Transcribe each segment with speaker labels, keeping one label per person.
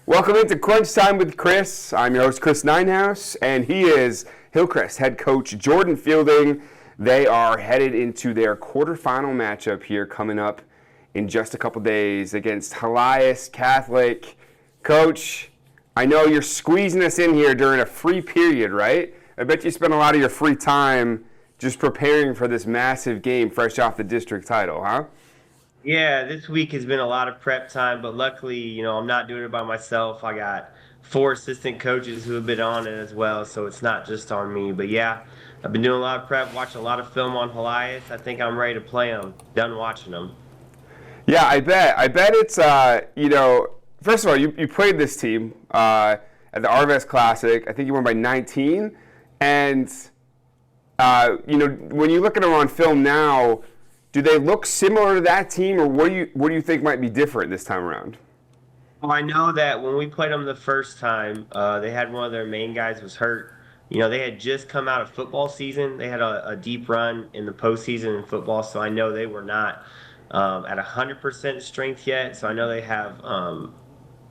Speaker 1: Welcome into Crunch Time with Chris. I'm your host, Chris Neyenhouse, and he is Hillcrest head coach Jordan Fielding. They are headed into their quarterfinal matchup here coming up in just a couple days against Helias Catholic. Coach, I know you're squeezing us in here during a free period, right? I bet you spent a lot of your free time just preparing for this massive game fresh off the district title, huh?
Speaker 2: Yeah, this week has been a lot of prep time, but luckily, I'm not doing it by myself. I got four assistant coaches who have been on it as well, so it's not just on me. But yeah, I've been doing a lot of prep, watching a lot of film on Helias. I think I'm ready to play them. Done watching them.
Speaker 1: Yeah, I bet. I bet it's, first of all, you played this team at the Arvest Classic. I think you won by 19. And, when you look at them on film now, do they look similar to that team, or what do you think might be different this time around?
Speaker 2: Well, I know that when we played them the first time, they had one of their main guys was hurt. They had just come out of football season. They had a deep run in the postseason in football, so I know they were not at 100% strength yet. So I know they have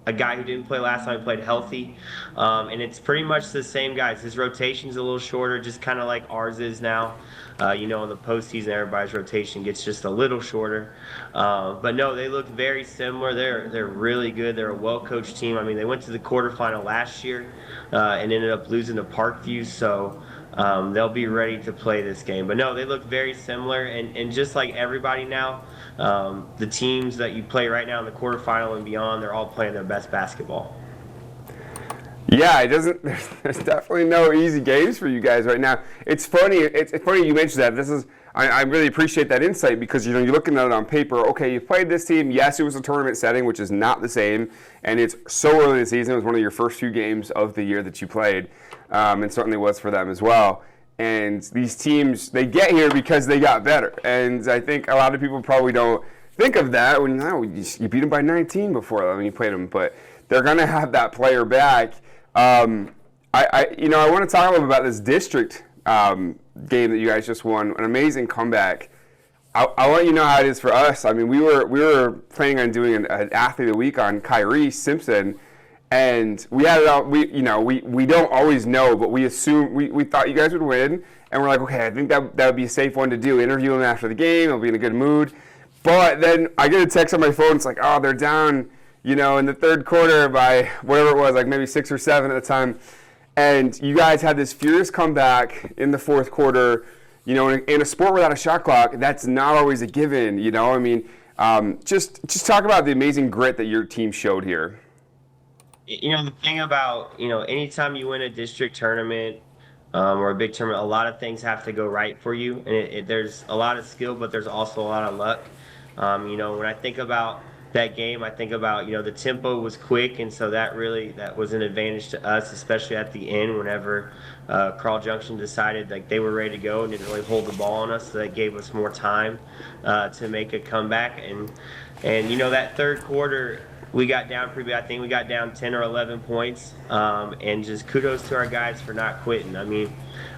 Speaker 2: a guy who didn't play last time played healthy, and it's pretty much the same guys. His rotation's a little shorter, just kind of like ours is now. In the postseason, everybody's rotation gets just a little shorter. But no, they look very similar. They're really good. They're a well-coached team. I mean, they went to the quarterfinal last year and ended up losing to Parkview, so they'll be ready to play this game. But no, they look very similar, and just like everybody now, the teams that you play right now in the quarterfinal and beyond, they're all playing their best basketball.
Speaker 1: Yeah, it doesn't. There's definitely no easy games for you guys right now. It's funny. It's funny you mentioned that. I really appreciate that insight because you're looking at it on paper. Okay, you played this team. Yes, it was a tournament setting, which is not the same, and it's so early in the season. It was one of your first few games of the year that you played, and certainly was for them as well. And these teams, they get here because they got better. And I think a lot of people probably don't think of that when you beat them by 19 before when you played them, but they're going to have that player back. I want to talk a little bit about this district game that you guys just won. An amazing comeback. I want you to know how it is for us. I mean, we were planning on doing an athlete of the week on Kyrie Simpson, and we had it out. We don't always know, but we assume we thought you guys would win, and we're like, okay, I think that would be a safe one to do. Interview him after the game. He'll be in a good mood. But then I get a text on my phone. It's like, oh, they're down. In the third quarter by whatever it was, like maybe 6 or 7 at the time. And you guys had this furious comeback in the fourth quarter. In a sport without a shot clock, that's not always a given, I mean, just talk about the amazing grit that your team showed here.
Speaker 2: The thing about, anytime you win a district tournament or a big tournament, a lot of things have to go right for you. And there's a lot of skill, but there's also a lot of luck. When I think about that game, I think about, the tempo was quick, and so that was an advantage to us, especially at the end whenever Carl Junction decided like they were ready to go and didn't really hold the ball on us, so that gave us more time to make a comeback. And that third quarter, we got down pretty bad. I think we got down 10 or 11 points, and just kudos to our guys for not quitting. I mean,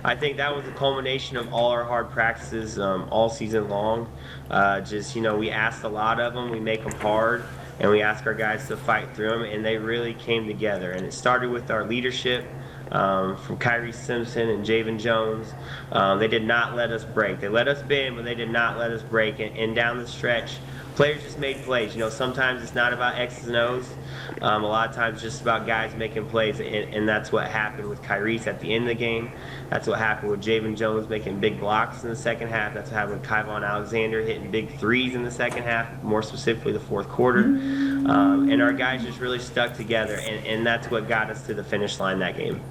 Speaker 2: I think that was the culmination of all our hard practices all season long. We asked a lot of them. We make them hard, and we ask our guys to fight through them, and they really came together. And it started with our leadership from Kyrie Simpson and Javen Jones. They did not let us break. They let us bend, but they did not let us break. And down the stretch, players just made plays. Sometimes it's not about X's and O's. A lot of times it's just about guys making plays, and that's what happened with Kyrie at the end of the game. That's what happened with Javen Jones making big blocks in the second half. That's what happened with Kyvon Alexander hitting big threes in the second half, more specifically the fourth quarter. And our guys just really stuck together, and that's what got us to the finish line that game.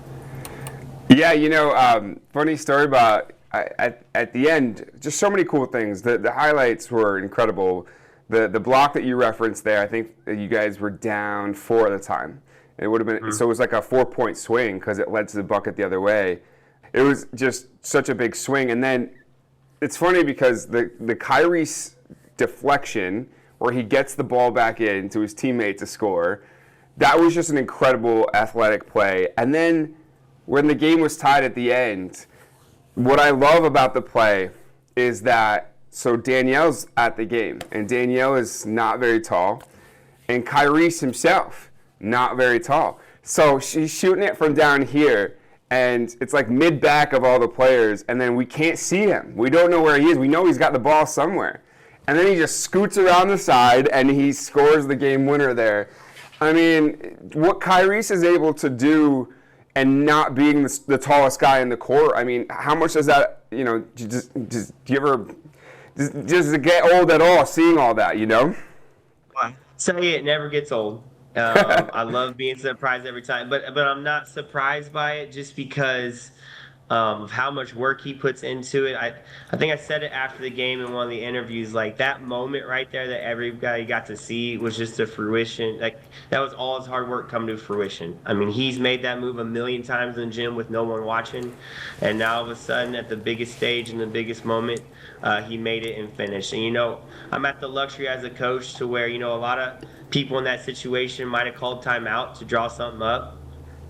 Speaker 1: Yeah, funny story about at the end, just so many cool things. The highlights were incredible. The block that you referenced there, I think you guys were down 4 at the time. It would have been so it was like a 4-point swing because it led to the bucket the other way. It was just such a big swing, and then it's funny because the Kyrie deflection where he gets the ball back in to his teammate to score, that was just an incredible athletic play. And then when the game was tied at the end, what I love about the play is that, so Danielle's at the game, and Danielle is not very tall, and Kyrie himself not very tall. So she's shooting it from down here, and it's like mid-back of all the players, and then we can't see him. We don't know where he is. We know he's got the ball somewhere. And then he just scoots around the side, and he scores the game winner there. I mean, what Kyrie's is able to do and not being the tallest guy in the court, I mean, how much does that, do you ever, does it get old at all seeing all that,
Speaker 2: Say it never gets old. I love being surprised every time, but I'm not surprised by it just because of how much work he puts into it. I think I said it after the game in one of the interviews, like that moment right there that everybody got to see was just a fruition. Like that was all his hard work come to fruition. I mean, he's made that move a million times in the gym with no one watching, and now all of a sudden at the biggest stage in the biggest moment, he made it and finished. And I'm at the luxury as a coach to where a lot of people in that situation might have called timeout to draw something up.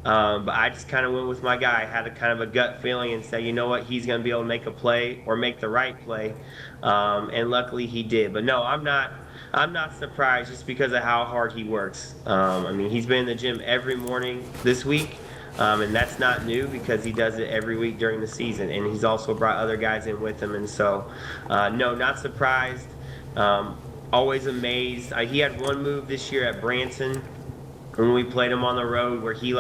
Speaker 2: But I just kind of went with my guy. I had a kind of a gut feeling and said, you know what, he's going to be able to make a play or make the right play, and luckily he did. But no, I'm not surprised just because of how hard he works. I mean, he's been in the gym every morning this week, and that's not new because he does it every week during the season, and he's also brought other guys in with him. And so, no, not surprised. Always amazed. He had one move this year at Branson when we played him on the road where he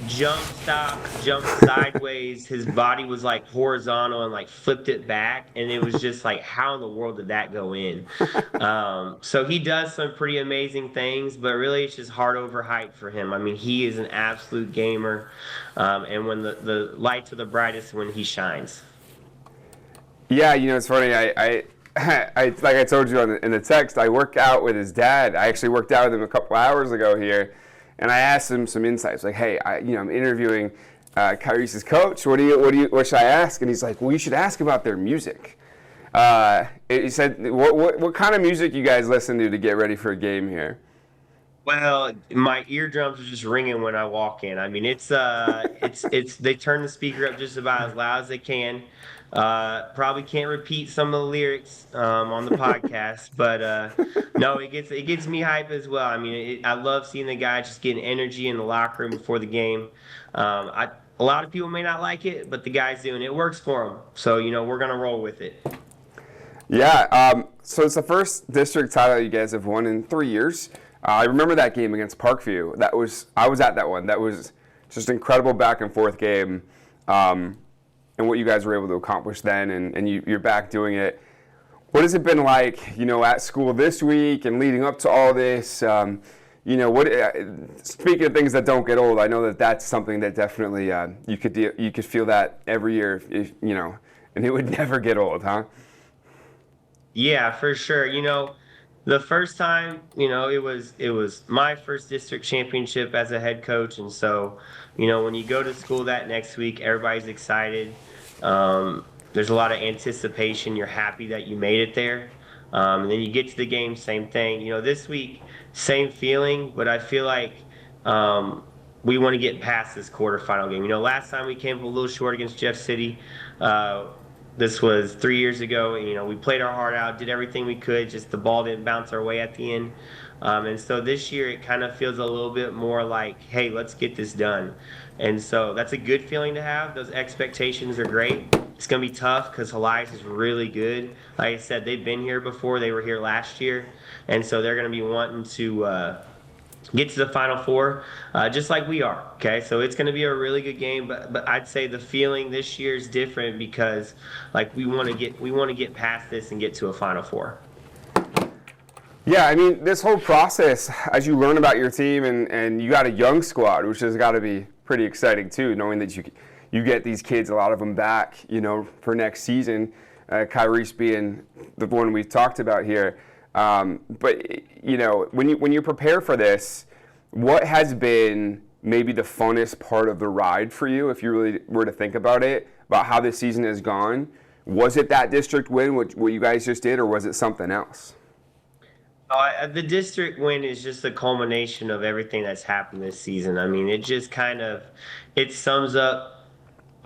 Speaker 2: jumped sideways. His body was horizontal and flipped it back, and it was just how in the world did that go in? So he does some pretty amazing things, but really it's just heart over height for him. I mean, he is an absolute gamer, and when the lights are the brightest, when he shines.
Speaker 1: Yeah, it's funny. I like I told you in the text, I work out with his dad. I actually worked out with him a couple hours ago here, and I asked him some insights. Like, hey, I'm interviewing Kyrie's coach. What should I ask? And he's like, well, you should ask about their music. He said, what kind of music you guys listen to get ready for a game here?
Speaker 2: Well, my eardrums are just ringing when I walk in. I mean, it's they turn the speaker up just about as loud as they can. Probably can't repeat some of the lyrics on the podcast, but no, it gets me hype as well. I mean, I love seeing the guys just getting energy in the locker room before the game. A lot of people may not like it, but the guys do, and it works for them. So we're gonna roll with it.
Speaker 1: Yeah. So it's the first district title you guys have won in 3 years. I remember that game against Parkview. I was at that one. That was just incredible back and forth game. And what you guys were able to accomplish then, and you're back doing it. What has it been like, at school this week and leading up to all this? Speaking of things that don't get old, I know that that's something that definitely you could feel that every year, if and it would never get old, huh?
Speaker 2: Yeah, for sure. The first time, it was my first district championship as a head coach, and so, when you go to school that next week, everybody's excited. There's a lot of anticipation. You're happy that you made it there, and then you get to the game, same thing. This week, same feeling, but I feel like we want to get past this quarterfinal game. Last time we came a little short against Jeff City. This was 3 years ago. We played our heart out, did everything we could, just the ball didn't bounce our way at the end. And so this year it kind of feels a little bit more like, hey, let's get this done. And so that's a good feeling to have. Those expectations are great. It's going to be tough because Helias is really good. Like I said, they've been here before. They were here last year. And so they're going to be wanting to get to the Final Four, just like we are. Okay, so it's going to be a really good game, but I'd say the feeling this year is different because we want to get past this and get to a Final Four.
Speaker 1: Yeah, I mean, this whole process, as you learn about your team, and you got a young squad, which has got to be pretty exciting too, knowing that you get these kids, a lot of them back, for next season. Kyrie's being the one we've talked about here. But when you prepare for this, what has been maybe the funnest part of the ride for you, if you really were to think about it, about how this season has gone? Was it that district win, what you guys just did, or was it something else?
Speaker 2: The district win is just a culmination of everything that's happened this season. I mean, it just it sums up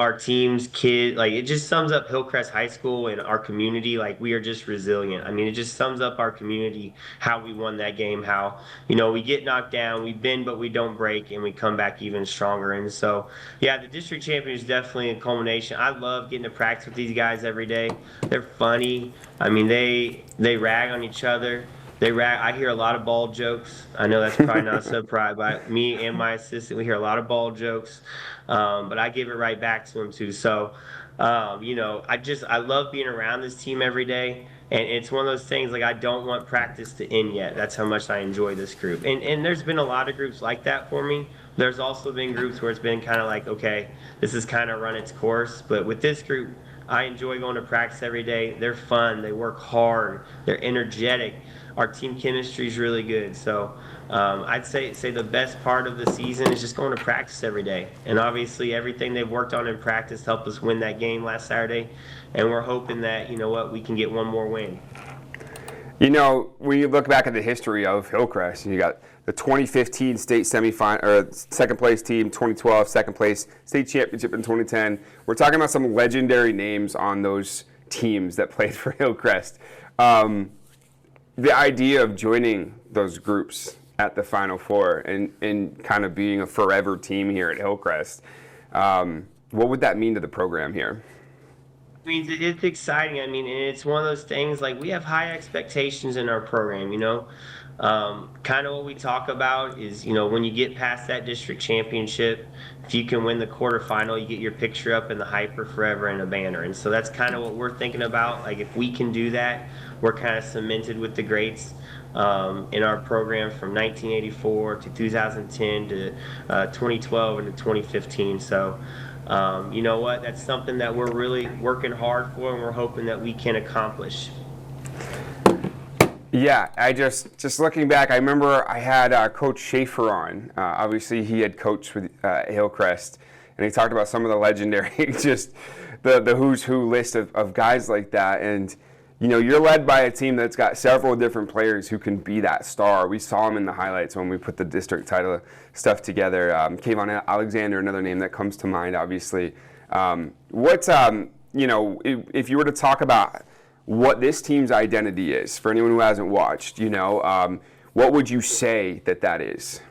Speaker 2: our team's kid, like it just sums up Hillcrest High School and our community. Like we are just resilient. I mean, it just sums up our community, how we won that game, how, we get knocked down, we bend, but we don't break, and we come back even stronger. And so, yeah, the district champion is definitely a culmination. I love getting to practice with these guys every day. They're funny. I mean, they rag on each other. I hear a lot of ball jokes. I know that's probably not a surprise, but me and my assistant, we hear a lot of ball jokes. But I give it right back to them too. So, I love being around this team every day. And it's one of those things like I don't want practice to end yet. That's how much I enjoy this group. And there's been a lot of groups like that for me. There's also been groups where it's been kind of like, okay, this has kind of run its course. But with this group, I enjoy going to practice every day. They're fun. They work hard. They're energetic. Our team chemistry is really good. So I'd say the best part of the season is just going to practice every day. And obviously everything they've worked on in practice helped us win that game last Saturday. And we're hoping that, we can get one more win.
Speaker 1: When you look back at the history of Hillcrest, you got the 2015 state semifinal or second place team, 2012 second place state championship in 2010. We're talking about some legendary names on those teams that played for Hillcrest. The idea of joining those groups at the Final Four and kind of being a forever team here at Hillcrest, what would that mean to the program here?
Speaker 2: I mean, it's exciting. I mean, and it's one of those things like we have high expectations in our program, Kind of what we talk about is, when you get past that district championship, if you can win the quarterfinal, you get your picture up in the Hyper Forever and a banner. And so that's kind of what we're thinking about. Like, if we can do that, we're kind of cemented with the greats in our program from 1984 to 2010 to 2012 and to 2015. So, you know what? That's something that we're really working hard for, and we're hoping that we can accomplish.
Speaker 1: Yeah, I just looking back, I remember I had Coach Schaefer on. Obviously, he had coached with Hillcrest, and he talked about some of the legendary, just the who's who list of guys like that. And you're led by a team that's got several different players who can be that star. We saw them in the highlights when we put the district title stuff together. Kayvon Alexander, another name that comes to mind, obviously. If you were to talk about what this team's identity is, for anyone who hasn't watched, what would you say that is?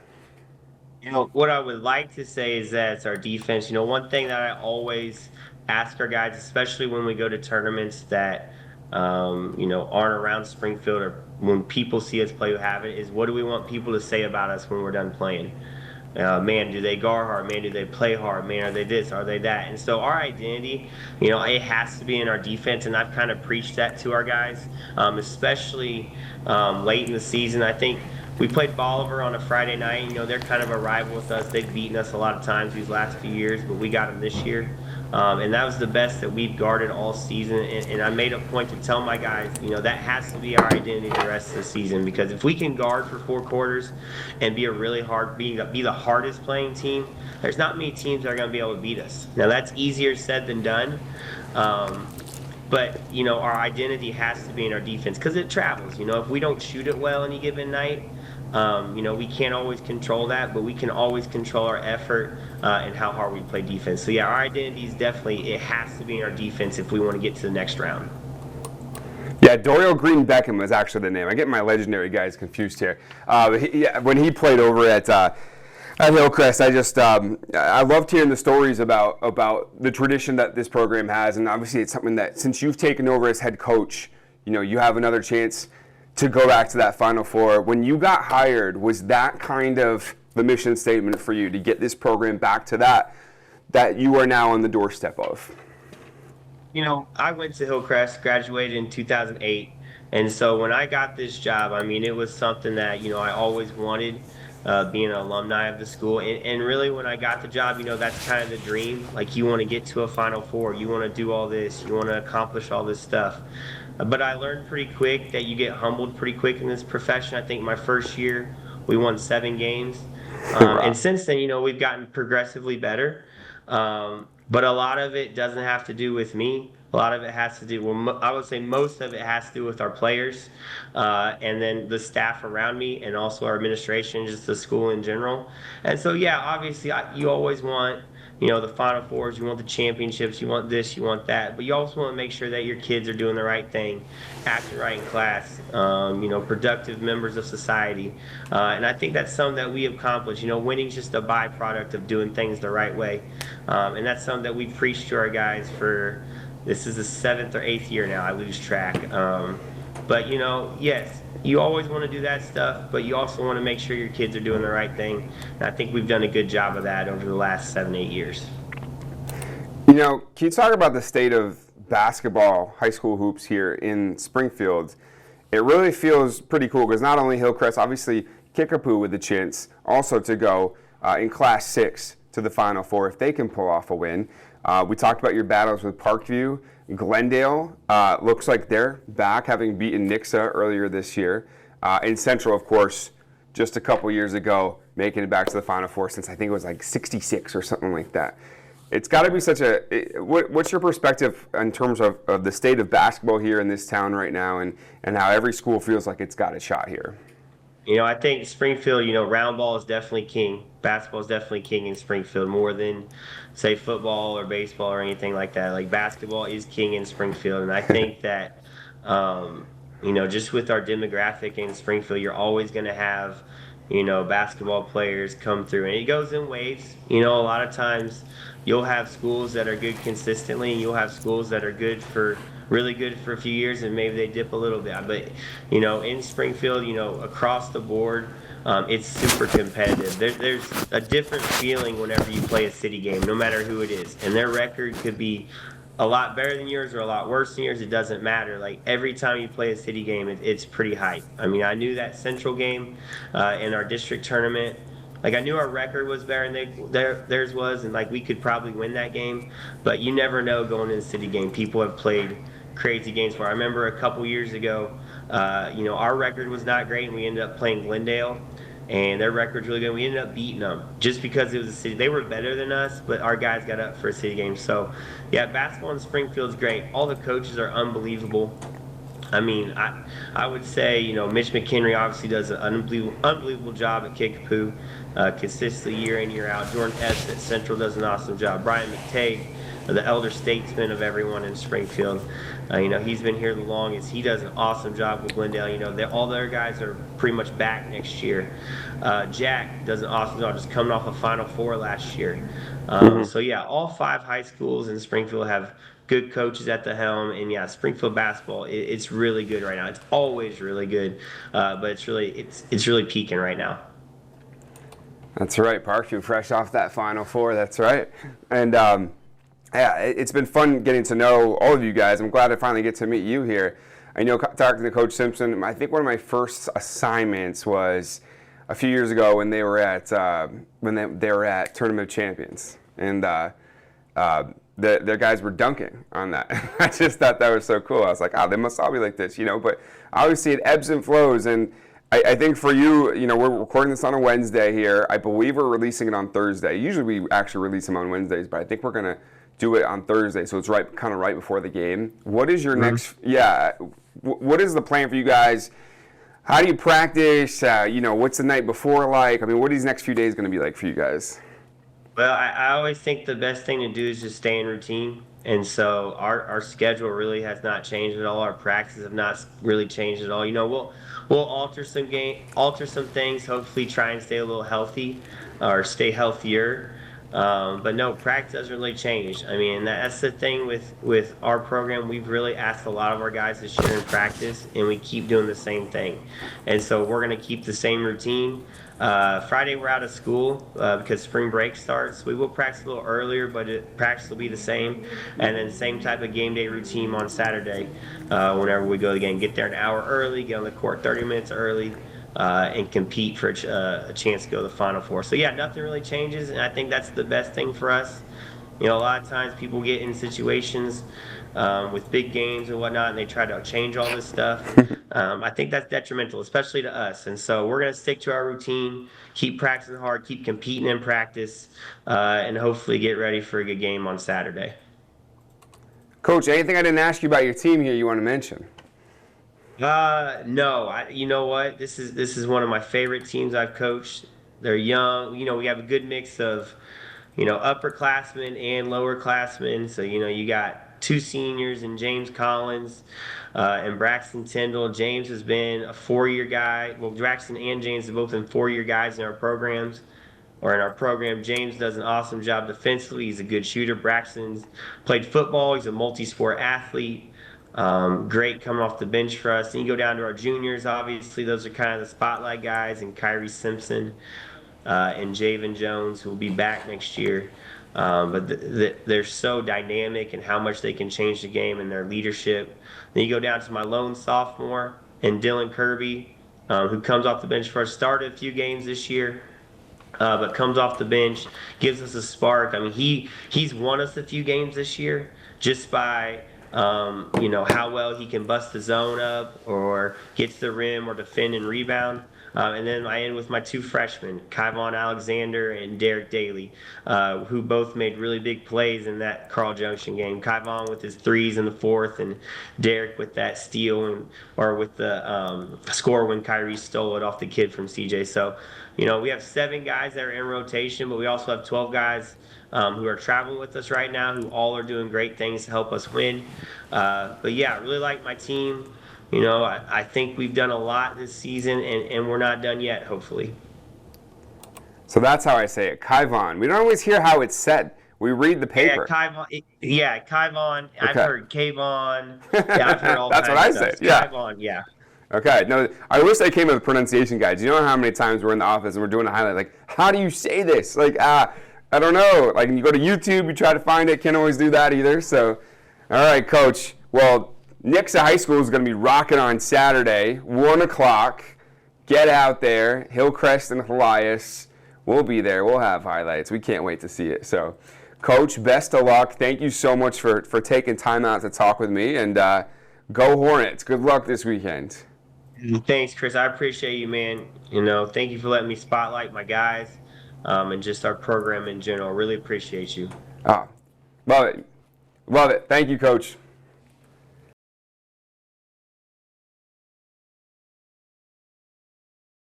Speaker 2: What I would like to say is that it's our defense. One thing that I always ask our guys, especially when we go to tournaments that, aren't around Springfield or when people see us play with Habit, is what do we want people to say about us when we're done playing? Man, do they guard hard? Man, do they play hard? Man, are they this? Are they that? And so our identity, it has to be in our defense, and I've kind of preached that to our guys, especially late in the season. I think we played Bolivar on a Friday night. They're kind of a rival with us. They've beaten us a lot of times these last few years, but we got them this year. And that was the best that we've guarded all season. And I made a point to tell my guys, that has to be our identity the rest of the season. Because if we can guard for 4 quarters and be be the hardest playing team, there's not many teams that are going to be able to beat us. Now that's easier said than done. But our identity has to be in our defense because it travels. If we don't shoot it well any given night, we can't always control that, but we can always control our effort and how hard we play defense. So yeah, our identity is definitely, it has to be in our defense if we want to get to the next round.
Speaker 1: Yeah, Dorial Green Beckham was actually the name. I get my legendary guys confused here. When he played over at Hillcrest, I loved hearing the stories about the tradition that this program has, and obviously it's something that since you've taken over as head coach, you have another chance to go back to that Final Four. When you got hired, was that kind of the mission statement for you to get this program back to that you are now on the doorstep of?
Speaker 2: I went to Hillcrest, graduated in 2008, and so when I got this job, it was something that I always wanted. Being an alumni of the school, and really when I got the job, that's kind of the dream. Like you want to get to a Final Four, you want to do all this, you want to accomplish all this stuff. But I learned pretty quick that you get humbled pretty quick in this profession. I think my first year we won 7 games, and since then, we've gotten progressively better. But a lot of it doesn't have to do with me. A lot of it has to do, I would say most of it has to do with our players, and then the staff around me, and also our administration, just the school in general. And so, yeah, obviously, you always want the Final Fours, you want the championships, you want this, you want that, but you also want to make sure that your kids are doing the right thing, acting right in class, productive members of society. And I think that's something that we accomplished. Winning's just a byproduct of doing things the right way. And that's something that we preach to our guys for, this is the 7th or 8th year now, I lose track. But yes, you always want to do that stuff, but you also want to make sure your kids are doing the right thing. And I think we've done a good job of that over the last 7, 8 years.
Speaker 1: Can you talk about the state of basketball, high school hoops here in Springfield? It really feels pretty cool because not only Hillcrest, obviously Kickapoo with the chance also to go in Class 6 to the Final Four if they can pull off a win. We talked about your battles with Parkview. Glendale looks like they're back, having beaten Nixa earlier this year. And Central, of course, just a couple years ago, making it back to the Final Four since I think it was like 66 or something like that. It's got to be such a what's your perspective in terms of the state of basketball here in this town right now and how every school feels like it's got a shot here?
Speaker 2: I think Springfield, round ball is definitely king. Basketball is definitely king in Springfield more than, say, football or baseball or anything like that. Like, basketball is king in Springfield. And I think that, just with our demographic in Springfield, you're always going to have, basketball players come through. And it goes in waves. A lot of times you'll have schools that are good consistently, and you'll have schools that are really good for a few years, and maybe they dip a little bit. But in Springfield, across the board, it's super competitive. There's a different feeling whenever you play a city game, no matter who it is, and their record could be a lot better than yours or a lot worse than yours. It doesn't matter. Like, every time you play a city game, it's pretty hype. I mean, I knew that Central game in our district tournament. Like, I knew our record was better than theirs was, and like we could probably win that game. But you never know going into the city game. People have played crazy games for. I remember a couple years ago, our record was not great, and we ended up playing Glendale, and their record's really good. We ended up beating them just because it was a city. They were better than us, but our guys got up for a city game. So, yeah, basketball in Springfield's great. All the coaches are unbelievable. I mean, I would say, Mitch McHenry obviously does an unbelievable job at Kickapoo, consistently year in, year out. Jordan Epps at Central does an awesome job. Brian McTagg, the elder statesman of everyone in Springfield, he's been here the longest. He does an awesome job with Glendale. All their guys are pretty much back next year. Jack does an awesome job, just coming off a Final Four last year. So, yeah, all 5 high schools in Springfield have good coaches at the helm, and yeah, Springfield basketball, it's really good right now. It's always really good, but it's really peaking right now.
Speaker 1: That's right, Parkview, fresh off that Final Four. That's right, and yeah, it's been fun getting to know all of you guys. I'm glad I finally get to meet you here. I know, talking to Coach Simpson, I think one of my first assignments was a few years ago when they were at Tournament of Champions, and their guys were dunking on that. I just thought that was so cool. I was like, they must all be like this, But obviously it ebbs and flows, and I think for you, we're recording this on a Wednesday here. I believe we're releasing it on Thursday. Usually we actually release them on Wednesdays, but I think we're gonna do it on Thursday, so it's kind of right before the game. What is your next? Yeah, what is the plan for you guys? How do you practice? What's the night before like? I mean, what are these next few days going to be like for you guys?
Speaker 2: Well, I always think the best thing to do is just stay in routine. And so our schedule really has not changed at all. Our practices have not really changed at all. We'll alter some things, hopefully try and stay a little healthy or stay healthier. But no, practice doesn't really change. I mean, that's the thing with our program. We've really asked a lot of our guys to share in practice, and we keep doing the same thing. And so we're going to keep the same routine. Friday we're out of school because spring break starts. We will practice a little earlier, but practice will be the same. And then same type of game day routine on Saturday whenever we go again. Get there an hour early, get on the court 30 minutes early, and compete for a chance to go to the Final Four. So yeah, nothing really changes, and I think that's the best thing for us. A lot of times people get in situations with big games and whatnot, and they try to change all this stuff. I think that's detrimental, especially to us. And so we're going to stick to our routine, keep practicing hard, keep competing in practice, and hopefully get ready for a good game on Saturday.
Speaker 1: Coach, anything I didn't ask you about your team here you want to mention?
Speaker 2: No. You know what? This is one of my favorite teams I've coached. They're young. We have a good mix of upperclassmen and lowerclassmen. So, you got two seniors and James Collins and Braxton Tyndall. James has been a 4-year guy. Well, Braxton and James have both been 4-year guys in our programs or in our program. James does an awesome job defensively. He's a good shooter. Braxton's played football. He's a multi-sport athlete. Great coming off the bench for us. And you go down to our juniors, obviously, those are kind of the spotlight guys, and Kyrie Simpson and Javen Jones, who will be back next year. But they're so dynamic and how much they can change the game and their leadership. Then you go down to my lone sophomore and Dylan Kirby, who comes off the bench for us, started a few games this year. But comes off the bench, gives us a spark. I mean, he's won us a few games this year just by how well he can bust the zone up or get to the rim or defend and rebound. And then I end with my two freshmen, Kyvon Alexander and Derek Daly, who both made really big plays in that Carl Junction game. Kyvon with his threes in the fourth, and Derek with that steal or with the score when Kyrie stole it off the kid from CJ. So, we have 7 guys that are in rotation, but we also have 12 guys who are traveling with us right now, who all are doing great things to help us win. But yeah, I really like my team. I think we've done a lot this season, and we're not done yet, hopefully.
Speaker 1: So that's how I say it, Kyvon. We don't always hear how it's said. We read the paper.
Speaker 2: Yeah, Kyvon.
Speaker 1: Okay.
Speaker 2: I've heard Kayvon. Yeah, I've heard all
Speaker 1: that's
Speaker 2: kinds
Speaker 1: what I
Speaker 2: of stuff.
Speaker 1: said. Yeah.
Speaker 2: Kyvon, yeah.
Speaker 1: Okay. No, I wish I came with a pronunciation guide. Do you know how many times we're in the office and we're doing a highlight? Like, how do you say this? Like, I don't know. Like, you go to YouTube, you try to find it. Can't always do that either. So, all right, Coach. Well, Nixa High School is going to be rocking on Saturday, 1 o'clock. Get out there. Hillcrest and Helias. We'll be there. We'll have highlights. We can't wait to see it. So, Coach, best of luck. Thank you so much for taking time out to talk with me. And go Hornets. Good luck this weekend.
Speaker 2: Thanks, Chris. I appreciate you, man. Thank you for letting me spotlight my guys and just our program in general. Really appreciate you.
Speaker 1: Oh, love it. Love it. Thank you, Coach.